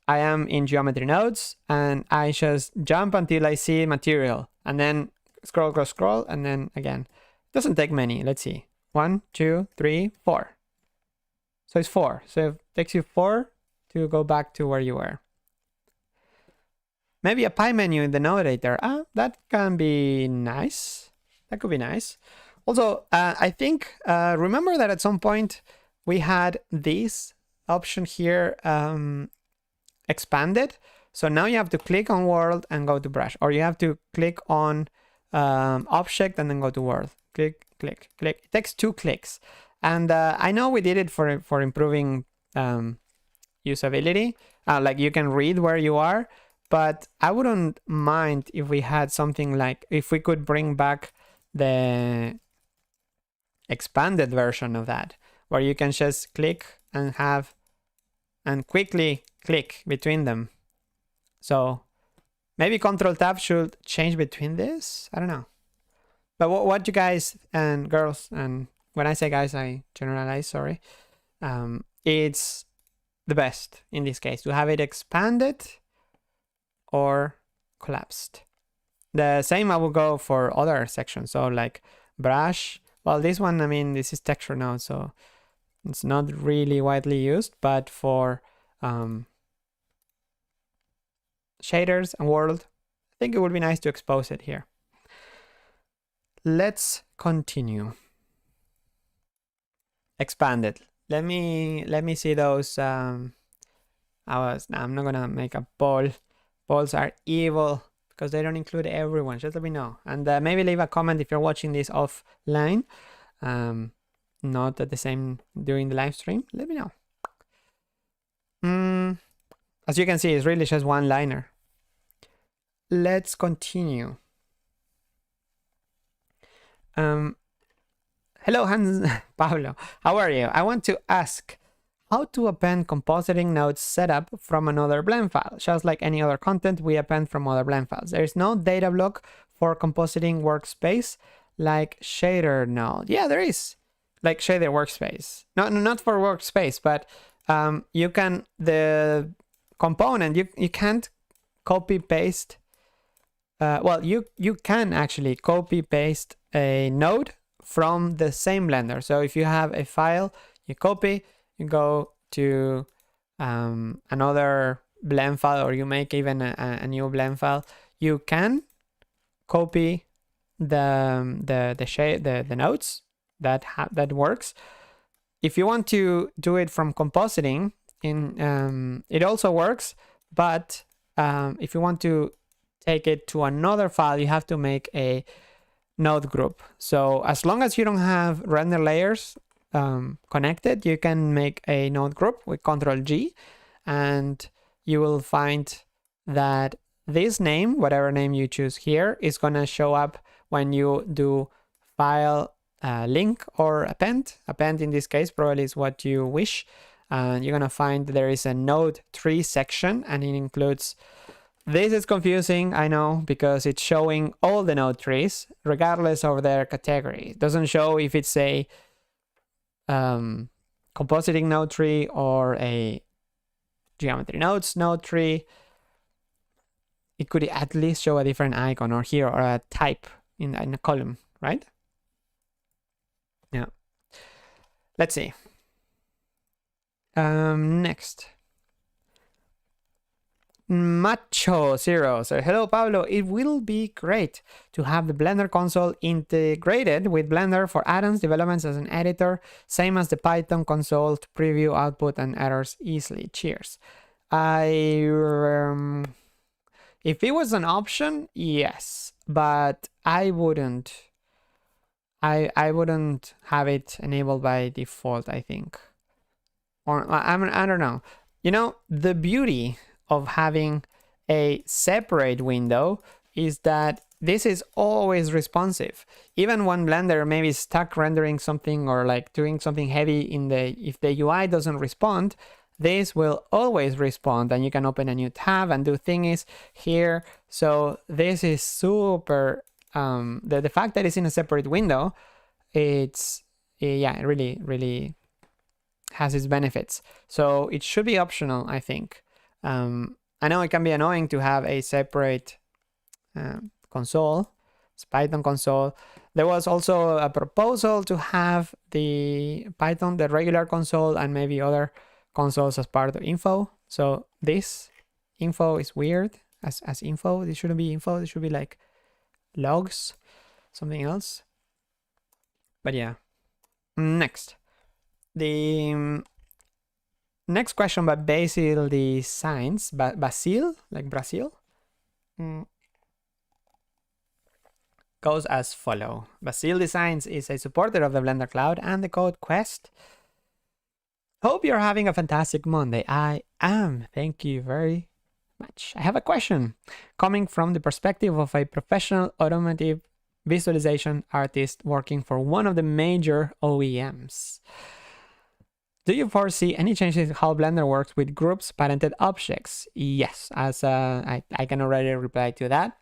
am in geometry nodes, and I just jump until I see material, and then scroll, and then again. It doesn't take many. Let's see. 1, 2, 3, 4. So it's 4. So it takes you 4 to go back to where you were. Maybe a pie menu in the node editor. That can be nice. That could be nice. Also, I think, remember that at some point we had this option here expanded. So now you have to click on world and go to brush, or you have to click on object and then go to world. Click, click, click. It takes 2 clicks. And I know we did it for improving usability. Like you can read where you are. But I wouldn't mind if we had something like, if we could bring back the expanded version of that, where you can just click and quickly click between them. So maybe Control Tab should change between this. I don't know. But what you guys and girls, and when I say guys, I generalize, sorry. It's the best in this case to have it expanded or collapsed. The same I will go for other sections. So like brush. Well, this one, I mean, this is texture node, so it's not really widely used, but for shaders and world, I think it would be nice to expose it here. Let's continue. Expanded. Let me see those. I'm not gonna make a poll. Polls are evil because they don't include everyone. Just let me know. And maybe leave a comment if you're watching this offline, not at the same during the live stream. Let me know. As you can see, it's really just one liner. Let's continue. Hello, Hans Pablo. How are you? I want to ask how to append compositing nodes setup from another blend file. Just like any other content we append from other blend files. There is no data block for compositing workspace like shader node. Yeah, there is like shader workspace. Not for workspace, but you can, the component, you can't copy paste. Well, you can actually copy paste a node from the same Blender. So if you have a file, you copy, you go to another blend file, or you make even a new blend file, you can copy the nodes that works. If you want to do it from compositing, it also works, but if you want to take it to another file, you have to make a node group. So as long as you don't have render layers connected, you can make a node group with Ctrl G, and you will find that this name, whatever name you choose here, is going to show up when you do file, link, or append. Append in this case probably is what you wish. You're going to find there is a node tree section, and it includes, this is confusing, I know, because it's showing all the node trees regardless of their category. It doesn't show if it's a compositing node tree or a geometry nodes node tree. It could at least show a different icon, or here, or a type in a column, right? Yeah. Let's see. Next. Macho0 so hello Pablo, it will be great to have the Blender console integrated with Blender for add-ons developments as an editor, same as the Python console to preview output and errors easily. Cheers. If it was an option, yes, but I wouldn't have it enabled by default, I think. or I don't know. You know, the beauty of having a separate window is that this is always responsive. Even when Blender maybe is stuck rendering something or like doing something heavy in the, if the UI doesn't respond, this will always respond, and you can open a new tab and do thingies here. So this is super, the fact that it's in a separate window, it's, yeah, it really has its benefits. So it should be optional, I think. I know it can be annoying to have a separate console, it's Python console. There was also a proposal to have the Python, the regular console, and maybe other consoles as part of info. So this info is weird as info. This shouldn't be info. This should be like logs, something else. But yeah. Next. The next question by Basil the Science, Basil, like Brazil, goes as follow. Basil Designs is a supporter of the Blender Cloud and the code Quest. Hope you're having a fantastic Monday. I am. Thank you very much. I have a question coming from the perspective of a professional automotive visualization artist working for one of the major OEMs. Do you foresee any changes in how Blender works with groups parented objects? Yes, as I can already reply to that.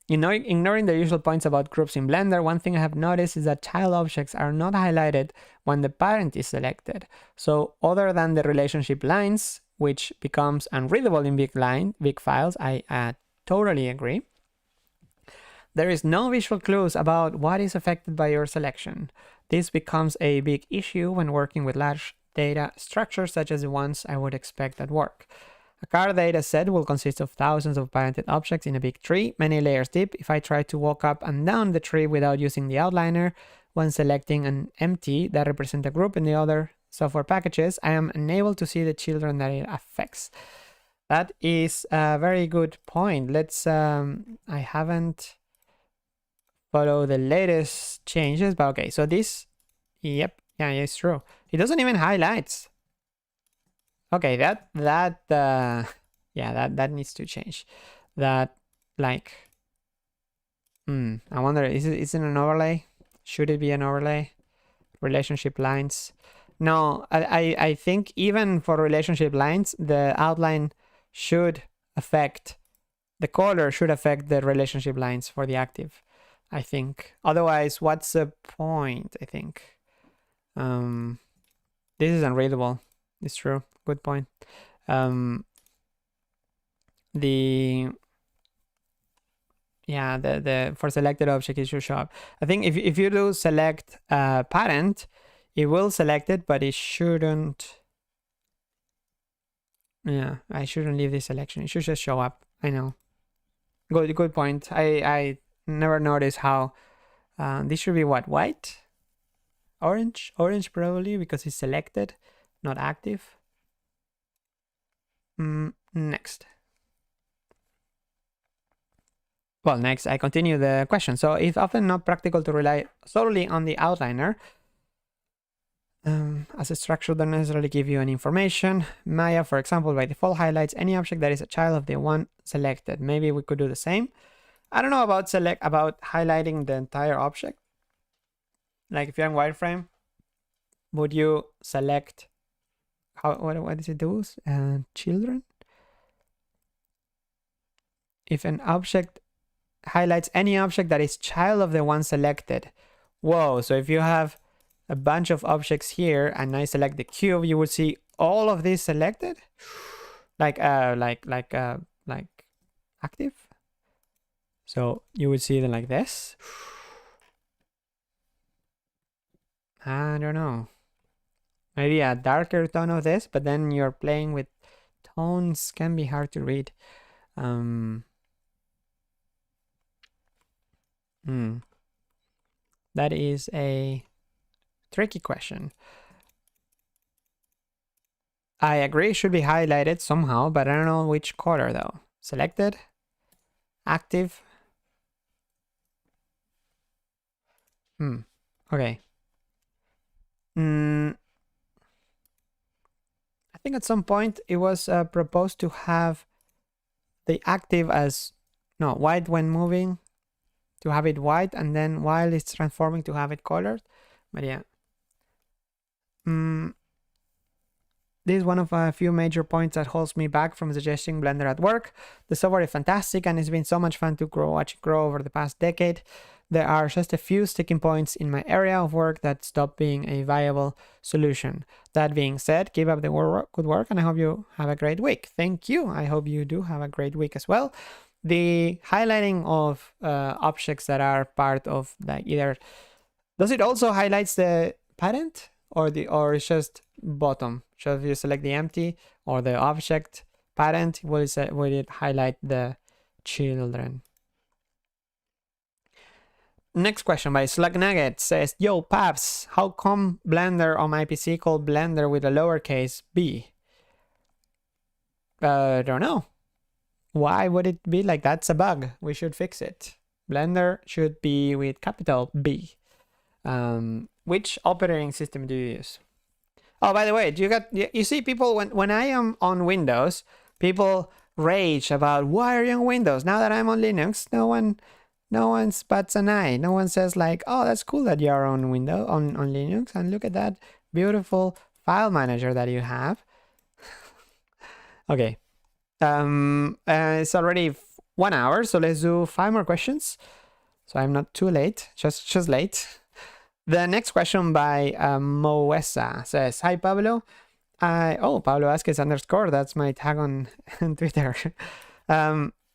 Ignoring the usual points about groups in Blender, one thing I have noticed is that child objects are not highlighted when the parent is selected. So other than the relationship lines, which becomes unreadable in big files, I totally agree. There is no visual clues about what is affected by your selection. This becomes a big issue when working with large data structures such as the ones I would expect at work. A car data set will consist of thousands of parented objects in a big tree, many layers deep. If I try to walk up and down the tree without using the outliner, when selecting an empty that represents a group in the other software packages, I am unable to see the children that it affects. That is a very good point. Let's, I haven't follow the latest changes, but okay, so this, yep, yeah, it's true. It doesn't even highlight. Okay, that yeah, that needs to change. That, like, I wonder, is it an overlay? Should it be an overlay? Relationship lines. No, I think even for relationship lines, the outline should affect, the color should affect the relationship lines for the active, I think. Otherwise, what's the point, I think? This is unreadable. It's true. Good point. Yeah, the for selected object it should show up. I think if you do select parent, it will select it, but it shouldn't. Yeah, I shouldn't leave this selection. It should just show up. I know. Good point. I never noticed how this should be what, white? Orange probably, because it's selected, not active. Next. Well, next I continue the question. So it's often not practical to rely solely on the outliner, as a structure doesn't necessarily give you any information. Maya, for example, by default highlights any object that is a child of the one selected. Maybe we could do the same. I don't know about highlighting the entire object. Like if you're in wireframe, would you select what does it do? Children? If an object highlights any object that is child of the one selected. Whoa, so if you have a bunch of objects here and I select the cube, you will see all of these selected? Like active? So you would see them like this. I don't know. Maybe a darker tone of this, but then you're playing with tones, can be hard to read. That is a tricky question. I agree it should be highlighted somehow, but I don't know which color though. Selected? Active? Okay. think at some point it was proposed to have the active as white when moving, to have it white, and then while it's transforming to have it colored. But yeah, this is one of a few major points that holds me back from suggesting Blender at work. The software is fantastic and it's been so much fun to watch it grow over the past decade. There are just a few sticking points in my area of work that stop being a viable solution. That being said, keep up the good work and I hope you have a great week. Thank you. I hope you do have a great week as well. The highlighting of objects that are part of the either, does it also highlights the parent or it's just bottom? So if you select the empty or the object parent, will it highlight the children? Next question by Slug Nugget says, yo, Paps, how come Blender on my PC called Blender with a lowercase b? Don't know. Why would it be like that? It's a bug. We should fix it. Blender should be with capital B. Which operating system do you use? Oh, by the way, you see people when I am on Windows, people rage about why are you on Windows? Now that I'm on Linux, no one bats an eye. No one says like, oh, that's cool that you're on Windows on Linux, and look at that beautiful file manager that you have. Okay. It's already 1 hour, so let's do 5 more questions. So I'm not too late, just late. The next question by Moesa says, hi Pablo. Pablo Vasquez _, that's my tag on Twitter.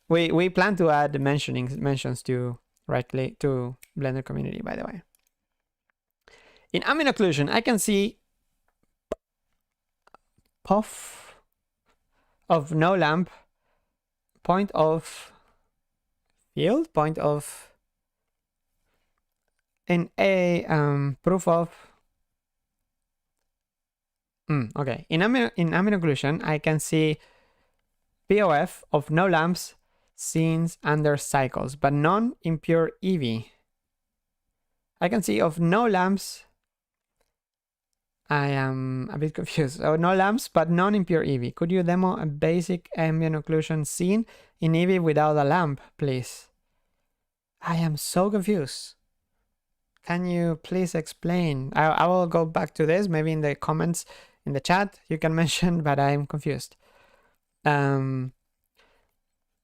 We plan to add mentions directly to Blender community, by the way. In ambient occlusion, I can see puff of no lamp, point of field, point of in a proof of okay. In ambient occlusion, I can see POF of no lamps scenes under cycles, but none in pure Eevee. I can see of no lamps. I am a bit confused. Oh, no lamps, but none in pure Eevee. Could you demo a basic ambient occlusion scene in Eevee without a lamp, please? I am so confused. Can you please explain? I will go back to this, maybe in the comments in the chat you can mention, but I'm confused.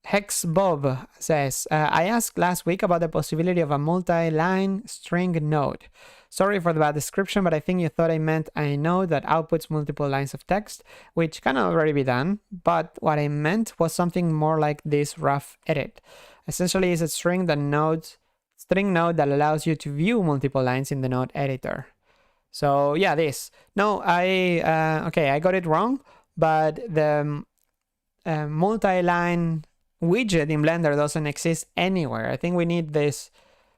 Hex Bob says, I asked last week about the possibility of a multi-line string node. Sorry for the bad description, but I think you thought I meant a node that outputs multiple lines of text, which can already be done. But what I meant was something more like this rough edit. Essentially, it's a string node that allows you to view multiple lines in the node editor. So yeah, this. No, okay, I got it wrong, but the multi-line widget in Blender doesn't exist anywhere. I think we need this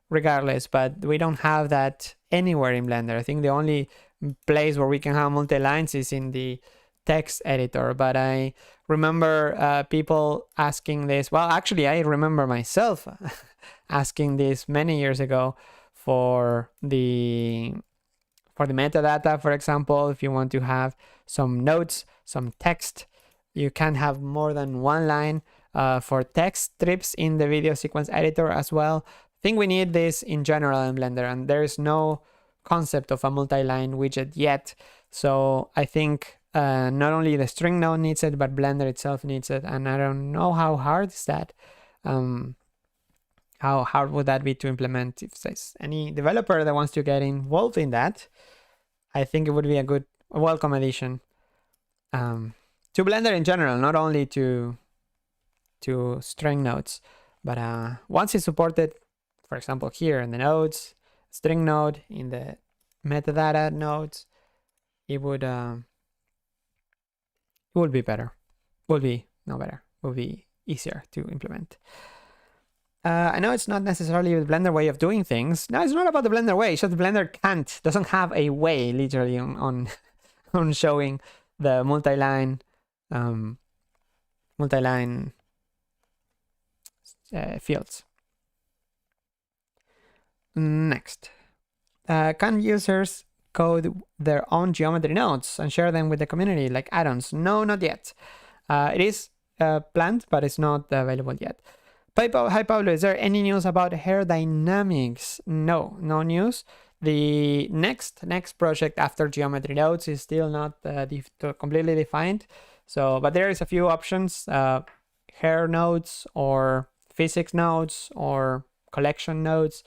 regardless, but we don't have that anywhere in Blender. I think the only place where we can have multi-lines is in the text editor, but I remember people asking this. Well, actually, I remember myself asking this many years ago for the metadata, for example. If you want to have some notes, some text, you can have more than one line for text strips in the video sequence editor as well. I think we need this in general in Blender, and there is no concept of a multi-line widget yet. So I think not only the string node needs it, but Blender itself needs it. And I don't know how hard is that. How hard would that be to implement? If there's any developer that wants to get involved in that, I think it would be a welcome addition to Blender in general, not only to string nodes, but once it's supported, for example, here in the nodes, string node, in the metadata nodes, it would be better. Would be no better. Would be easier to implement. I know it's not necessarily the Blender way of doing things. No, it's not about the Blender way. It's just the Blender doesn't have a way literally on showing the multi-line fields. Next, can users code their own geometry nodes and share them with the community, like add-ons? No, not yet. It is planned, but it's not available yet. Hi Pablo, is there any news about hair dynamics? No, no news. The next project after geometry nodes is still not completely defined. So, but there is a few options: hair nodes or physics nodes or collection nodes.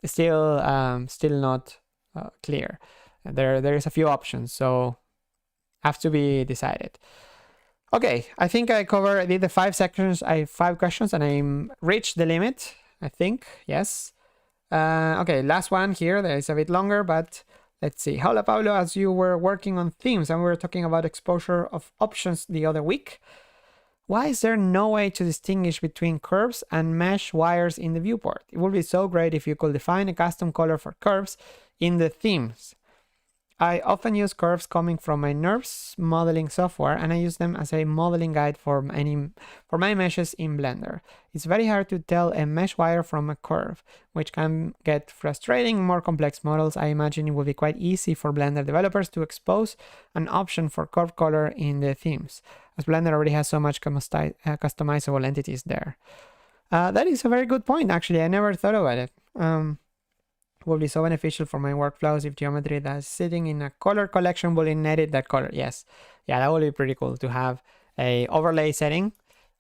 Still not clear. There is a few options, so have to be decided. Okay, I think I did the 5 sections. I have 5 questions and I reached the limit. I think, yes. Okay, last one here. That is a bit longer, but let's see. Hola Pablo, as you were working on themes and we were talking about exposure of options the other week, why is there no way to distinguish between curves and mesh wires in the viewport? It would be so great if you could define a custom color for curves in the themes. I often use curves coming from my NURBS modeling software, and I use them as a modeling guide for my meshes in Blender. It's very hard to tell a mesh wire from a curve, which can get frustrating in more complex models. I imagine it will be quite easy for Blender developers to expose an option for curve color in the themes, as Blender already has so much customizable entities there. That is a very good point, actually. I never thought about it. Will be so beneficial for my workflows if geometry that's sitting in a color collection will inherit that color. Yes, yeah, that would be pretty cool to have a overlay setting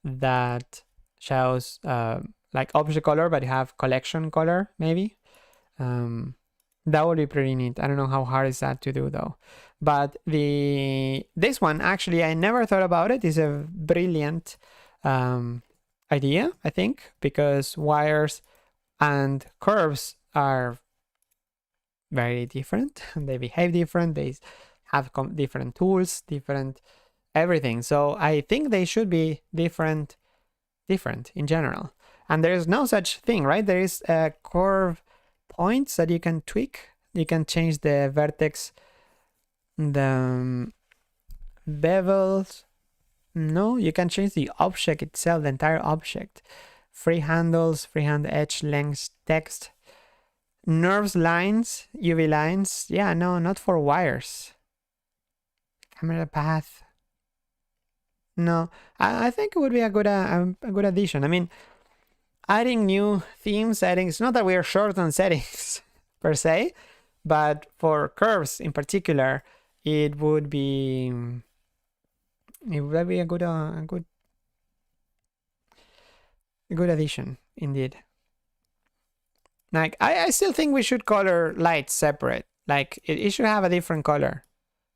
that shows like object color, but you have collection color maybe. That would be pretty neat. I don't know how hard is that to do though. But this one actually I never thought about it. It's a brilliant idea, I think, because wires and curves are very different. They behave different. They have different tools, different everything. So I think they should be different in general. And there is no such thing, right? There is curve points that you can tweak. You can change the vertex, the bevels. No, you can change the object itself, the entire object. Free handles, freehand edge length text. NURBS lines, UV lines. Yeah, no, not for wires. Camera path. No, I think it would be a good addition. I mean, adding new theme settings. It's not that we are short on settings per se, but for curves in particular, it would be a good addition indeed. Like I still think we should color lights separate. Like it should have a different color.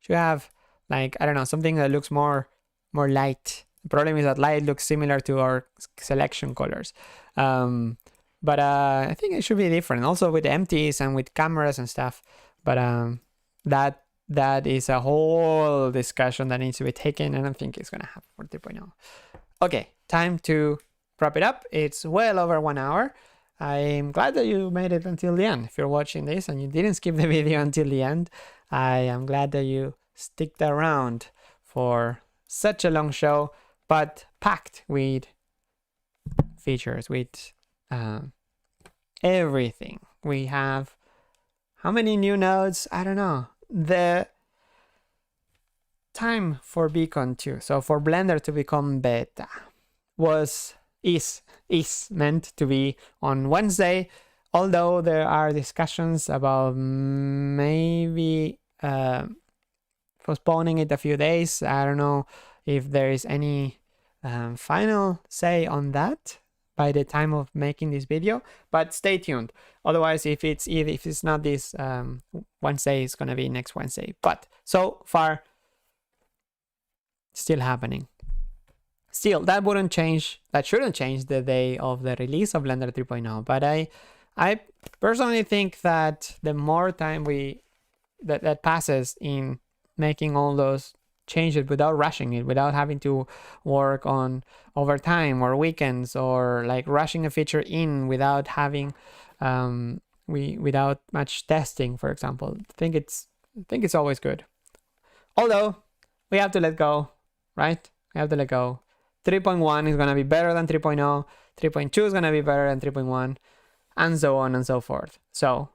It should have, like, I don't know, something that looks more light. The problem is that light looks similar to our selection colors. But I think it should be different. Also with empties and with cameras and stuff. But that is a whole discussion that needs to be taken, and I think it's gonna happen for 3.0. Okay, time to wrap it up. It's well over 1 hour. I'm glad that you made it until the end. If you're watching this and you didn't skip the video until the end, I am glad that you sticked around for such a long show, but packed with features, with everything. We have how many new nodes? I don't know. The time for Beacon 2, so for Blender to become beta, is meant to be on Wednesday, although there are discussions about maybe postponing it a few days. I don't know if there is any final say on that by the time of making this video, but stay tuned. Otherwise, if it's not this Wednesday, it's gonna be next Wednesday. But so far, still happening. Still, that shouldn't change the day of the release of Blender 3.0. But I personally think that the more time that passes in making all those changes without rushing it, without having to work on overtime or weekends, or like rushing a feature in without having without much testing, for example, I think it's always good. Although we have to let go, right? We have to let go. 3.1 is going to be better than 3.0, 3.2 is going to be better than 3.1, and so on and so forth. So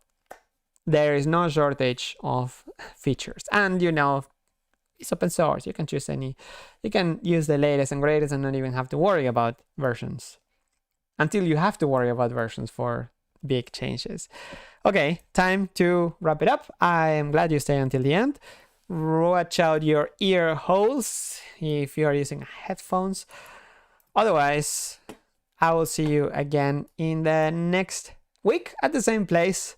there is no shortage of features. And you know, it's open source. You can choose any. You can use the latest and greatest and not even have to worry about versions. Until you have to worry about versions for big changes. Okay, time to wrap it up. I am glad you stay until the end. Watch out your ear holes if you are using headphones. Otherwise, I will see you again in the next week at the same place,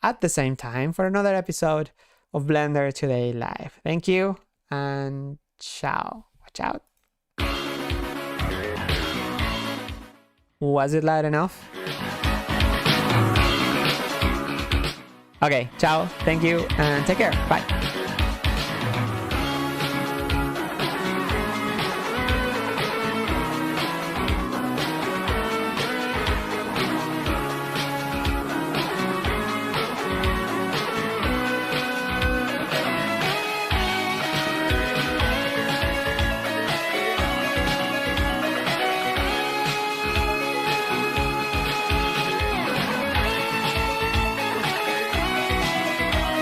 at the same time, for another episode of Blender Today Live. Thank you and ciao. Watch out. Was it loud enough? Okay, ciao, thank you, and take care. Bye.